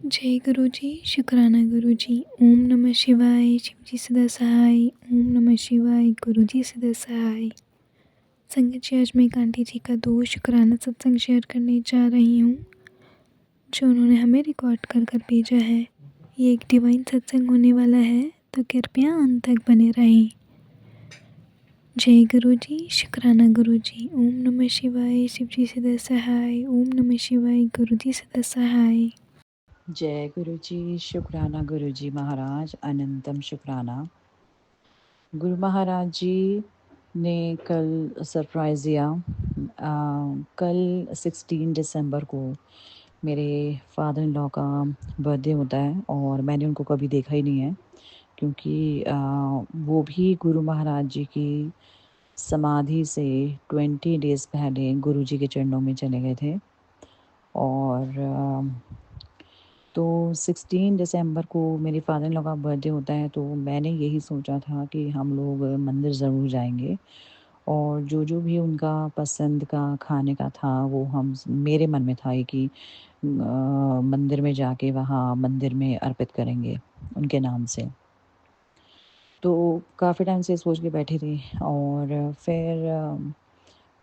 जय गुरु जी, शुक्राना गुरु जी। ओम नमः शिवाय, शिव जी सदा सहाय। ओम नमः शिवाय, गुरु जी सदा सहाय। संगत जी, आज मैं एक आंटी जी का 2 शुक्राना सत्संग शेयर करने जा रही हूँ, जो उन्होंने हमें रिकॉर्ड कर कर भेजा है। ये एक डिवाइन सत्संग होने वाला है, तो कृपया अंत तक बने रहें। जय गुरु जी, शुक्राना गुरु जी। ओम नमः शिवाय, शिव जी सदा सहाय। ओम नमः शिवाय, गुरु जी सदा सहाय। जय गुरु जी, शुक्राना गुरु जी महाराज, अनंतम शुक्राना। गुरु महाराज जी ने कल सरप्राइज़ दिया। कल 16 दिसंबर को मेरे फादर इन लॉ का बर्थडे होता है और मैंने उनको कभी देखा ही नहीं है, क्योंकि वो भी गुरु महाराज जी की समाधि से 20 डेज़ पहले गुरु जी के चरणों में चले गए थे। और तो 16 दिसंबर को मेरे फादर इन लॉ का बर्थडे होता है, तो मैंने यही सोचा था कि हम लोग मंदिर ज़रूर जाएंगे और जो भी उनका पसंद का खाने का था वो हम मेरे मन में था कि मंदिर में जाके वहाँ मंदिर में अर्पित करेंगे उनके नाम से। तो काफ़ी टाइम से सोच के बैठी थी और फिर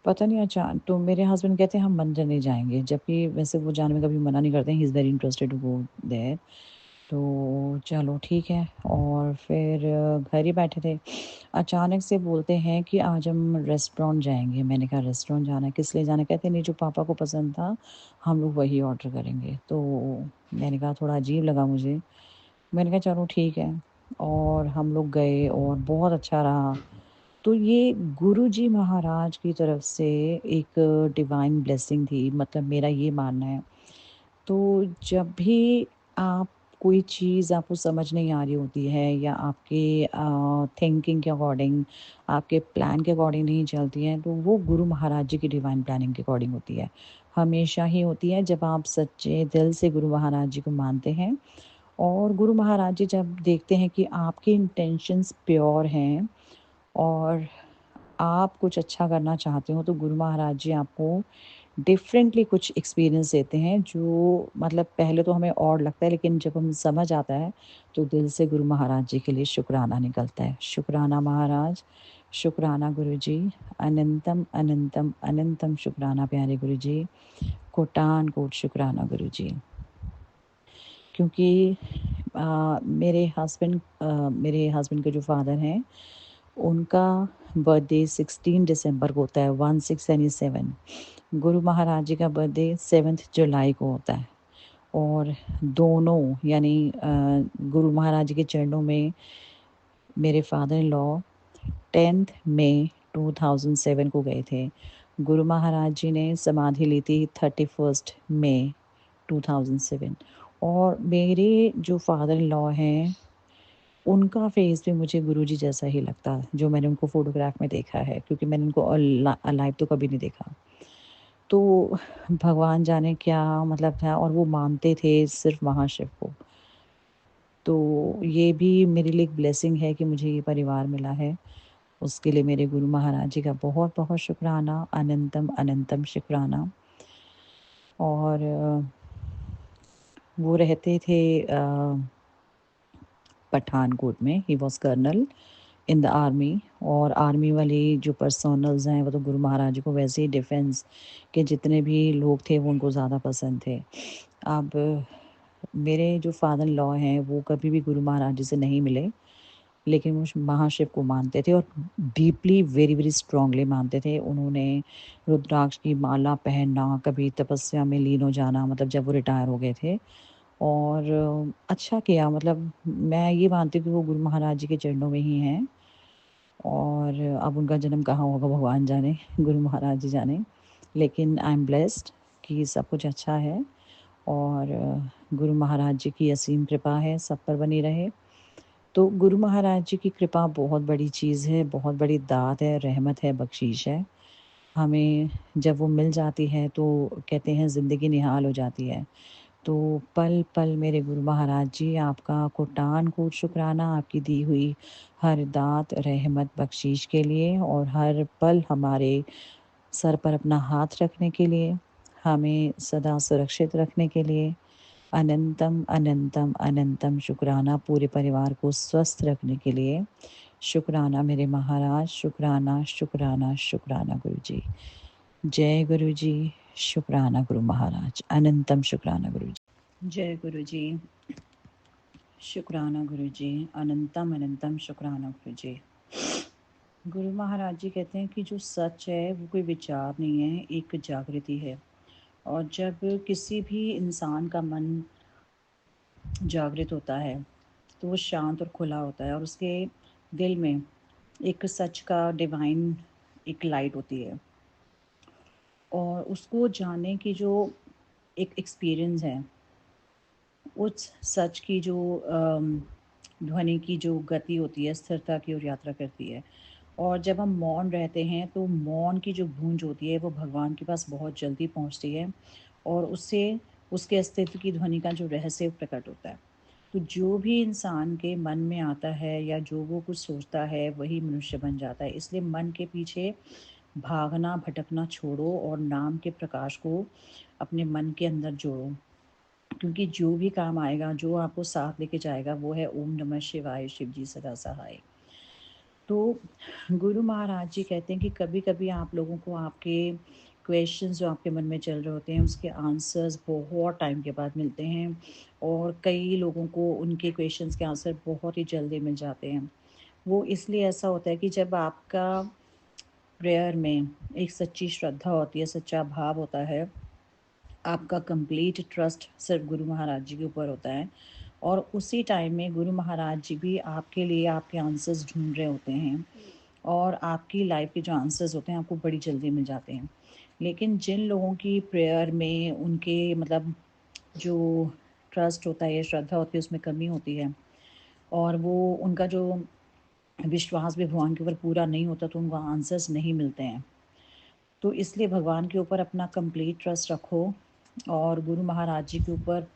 पता नहीं तो मेरे हस्बैंड कहते हैं हम मंदिर नहीं जाएंगे, जबकि वैसे वो जाने में कभी मना नहीं करते हैं। He is very interested to go there. तो चलो ठीक है, और फिर घर ही बैठे थे। अचानक से बोलते हैं कि आज हम रेस्टोरेंट जाएंगे। मैंने कहा रेस्टोरेंट जाना है, किस लिए जाना है? कहते नहीं, जो पापा को पसंद था हम लोग वही ऑर्डर करेंगे। तो मैंने कहा थोड़ा अजीब लगा मुझे। मैंने कहा चलो ठीक है, और हम लोग गए और बहुत अच्छा रहा। तो ये गुरु जी महाराज की तरफ से एक डिवाइन ब्लेसिंग थी, मतलब मेरा ये मानना है। तो जब भी आप कोई चीज़ आपको समझ नहीं आ रही होती है या आपके थिंकिंग के अकॉर्डिंग, आपके प्लान के अकॉर्डिंग नहीं चलती है, तो वो गुरु महाराज जी की डिवाइन प्लानिंग के अकॉर्डिंग होती है। हमेशा ही होती है जब आप सच्चे दिल से गुरु महाराज जी को मानते हैं। और गुरु महाराज जी जब देखते हैं कि आपके इंटेंशंस प्योर हैं और आप कुछ अच्छा करना चाहते हो, तो गुरु महाराज जी आपको डिफरेंटली कुछ एक्सपीरियंस देते हैं, जो मतलब पहले तो हमें और लगता है, लेकिन जब हम समझ आता है तो दिल से गुरु महाराज जी के लिए शुक्राना निकलता है। शुक्राना महाराज, शुक्राना गुरु जी, अनंतम अनंतम अनंतम शुक्राना प्यारे गुरु जी, कोटान कोट शुक्राना गुरु जी। क्योंकि मेरे हस्बैंड के जो फादर हैं, उनका बर्थडे 16 दिसंबर को होता है, 16 यानी 7। गुरु महाराज जी का बर्थडे 7 जुलाई को होता है। और दोनों यानी गुरु महाराज जी के चरणों में मेरे फादर इन लॉ 10 मई 2007 को गए थे। गुरु महाराज जी ने समाधि ली थी 31 मई 2007। और मेरे जो फादर इन लॉ हैं, उनका फेस भी मुझे गुरुजी जैसा ही लगता है, जो मैंने उनको फ़ोटोग्राफ में देखा है, क्योंकि मैंने उनको अलाइव तो कभी नहीं देखा। तो भगवान जाने क्या मतलब था, और वो मानते थे सिर्फ महाशिव को। तो ये भी मेरे लिए एक ब्लेसिंग है कि मुझे ये परिवार मिला है। उसके लिए मेरे गुरु महाराज जी का बहुत बहुत शुक्राना, अनंतम अनंतम शुक्राना। और वो रहते थे पठानकोट में। He was colonel in the army. और आर्मी वाले जो पर्सनल्स हैं वो तो गुरु महाराज जी को वैसे ही डिफेंस के जितने भी लोग थे वो उनको ज़्यादा पसंद थे। अब मेरे जो फादर लॉ हैं वो कभी भी गुरु महाराज जी से नहीं मिले, लेकिन वो महाशिव को मानते थे और डीपली वेरी वेरी स्ट्रांगली मानते थे। उन्होंने रुद्राक्ष की माला पहनना, कभी तपस्या में लीन हो जाना, मतलब जब वो रिटायर हो गए थे। और अच्छा किया, मतलब मैं ये मानती हूँ कि वो गुरु महाराज जी के चरणों में ही हैं। और अब उनका जन्म कहाँ होगा भगवान जाने, गुरु महाराज जी जाने। लेकिन आई एम ब्लेस्ड कि सब कुछ अच्छा है, और गुरु महाराज जी की असीम कृपा है, सब पर बनी रहे। तो गुरु महाराज जी की कृपा बहुत बड़ी चीज़ है, बहुत बड़ी दात है, रहमत है, बख्शीश है। हमें जब वो मिल जाती है तो कहते हैं ज़िंदगी निहाल हो जाती है। तो पल पल मेरे गुरु महाराज जी, आपका कोटान कोट शुक्राना आपकी दी हुई हर दात, रहमत, बख्शीश के लिए, और हर पल हमारे सर पर अपना हाथ रखने के लिए, हमें सदा सुरक्षित रखने के लिए, अनंतम अनंतम अनंतम शुक्राना पूरे परिवार को स्वस्थ रखने के लिए। शुक्राना मेरे महाराज, शुक्राना शुक्राना शुक्राना गुरु जी। जय गुरु जी, शुक्राना गुरु महाराज, अनंतम शुक्राना गुरु जी। जय गुरु जी, शुक्राना गुरु जी, अनंतम अनंतम शुक्राना गुरु जी। गुरु महाराज जी कहते हैं कि जो सच है वो कोई विचार नहीं है, एक जागृति है। और जब किसी भी इंसान का मन जागृत होता है तो वो शांत और खुला होता है और उसके दिल में एक सच का डिवाइन एक लाइट होती है और उसको जानने की जो एक एक्सपीरियंस है, उस सच की जो ध्वनि की जो गति होती है स्थिरता की ओर यात्रा करती है। और जब हम मौन रहते हैं तो मौन की जो गूंज होती है वो भगवान के पास बहुत जल्दी पहुंचती है और उससे उसके अस्तित्व की ध्वनि का जो रहस्य प्रकट होता है। तो जो भी इंसान के मन में आता है या जो वो कुछ सोचता है वही मनुष्य बन जाता है। इसलिए मन के पीछे भागना भटकना छोड़ो और नाम के प्रकाश को अपने मन के अंदर जोड़ो, क्योंकि जो भी काम आएगा, जो आपको साथ लेके जाएगा वो है ओम नमः शिवाय, शिव जी सदा सहाय। तो गुरु महाराज जी कहते हैं कि कभी कभी आप लोगों को आपके क्वेश्चंस जो आपके मन में चल रहे होते हैं उसके आंसर्स बहुत टाइम के बाद मिलते हैं और कई लोगों को उनके क्वेश्चंस के आंसर बहुत ही जल्दी मिल जाते हैं। वो इसलिए ऐसा होता है कि जब आपका प्रेयर में एक सच्ची श्रद्धा होती है, सच्चा भाव होता है, आपका कंप्लीट ट्रस्ट सिर्फ गुरु महाराज जी के ऊपर होता है और उसी टाइम में गुरु महाराज जी भी आपके लिए आपके आंसर्स ढूंढ रहे होते हैं और आपकी लाइफ के जो आंसर्स होते हैं आपको बड़ी जल्दी मिल जाते हैं। लेकिन जिन लोगों की प्रेयर में उनके मतलब जो ट्रस्ट होता है या श्रद्धा होती है उसमें कमी होती है और वो उनका जो विश्वास भी भगवान के ऊपर पूरा नहीं होता तो उनको आंसर्स नहीं मिलते हैं। तो इसलिए भगवान के ऊपर अपना कंप्लीट ट्रस्ट रखो और गुरु महाराज जी के ऊपर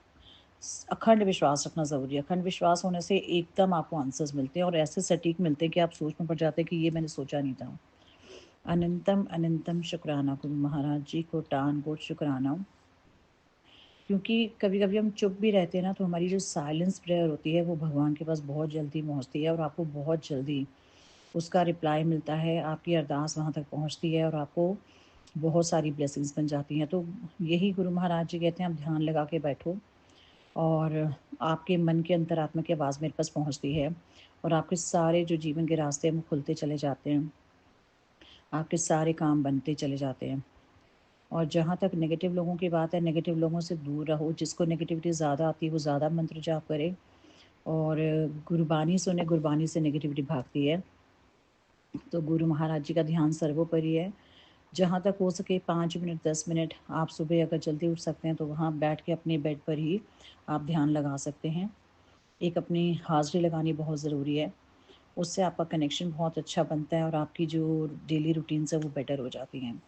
अखंड विश्वास रखना ज़रूरी है। अखंड विश्वास होने से एकदम आपको आंसर्स मिलते हैं और ऐसे सटीक मिलते हैं कि आप सोच में पड़ जाते हैं कि ये मैंने सोचा नहीं था। अनंतम अनंतम शुक्राना गुरु महाराज जी को, टान कोट शुक्राना। क्योंकि कभी कभी हम चुप भी रहते हैं ना तो हमारी जो साइलेंस प्रेयर होती है वो भगवान के पास बहुत जल्दी पहुँचती है और आपको बहुत जल्दी उसका रिप्लाई मिलता है, आपकी अरदास वहाँ तक पहुँचती है और आपको बहुत सारी ब्लेसिंग्स बन जाती हैं। तो यही गुरु महाराज जी कहते हैं आप ध्यान लगा के बैठो और आपके मन के अंतरात्मा की आवाज़ मेरे पास पहुँचती है और आपके सारे जो जीवन के रास्ते हैं वो खुलते चले जाते हैं, आपके सारे काम बनते चले जाते हैं। और जहाँ तक नेगेटिव लोगों की बात है, नेगेटिव लोगों से दूर रहो। जिसको नेगेटिविटी ज़्यादा आती है वो ज़्यादा मंत्र जाप करे और गुरबानी सुने, गुरबानी से नेगेटिविटी भागती है। तो गुरु महाराज जी का ध्यान सर्वोपरि है। जहाँ तक हो सके 5 मिनट 10 मिनट आप सुबह अगर जल्दी उठ सकते हैं तो वहाँ बैठ के अपने बेड पर ही आप ध्यान लगा सकते हैं। एक अपनी हाज़िरी लगानी बहुत ज़रूरी है, उससे आपका कनेक्शन बहुत अच्छा बनता है और आपकी जो डेली रूटीन्स है वो बेटर हो जाती हैं।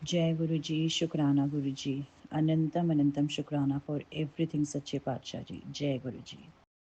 जय गुरु जी, शुक्राना गुरु जी, अनंतम अनंतम शुक्राना फॉर एवरीथिंग सच्चे पातशाह जी। जय गुरु जी।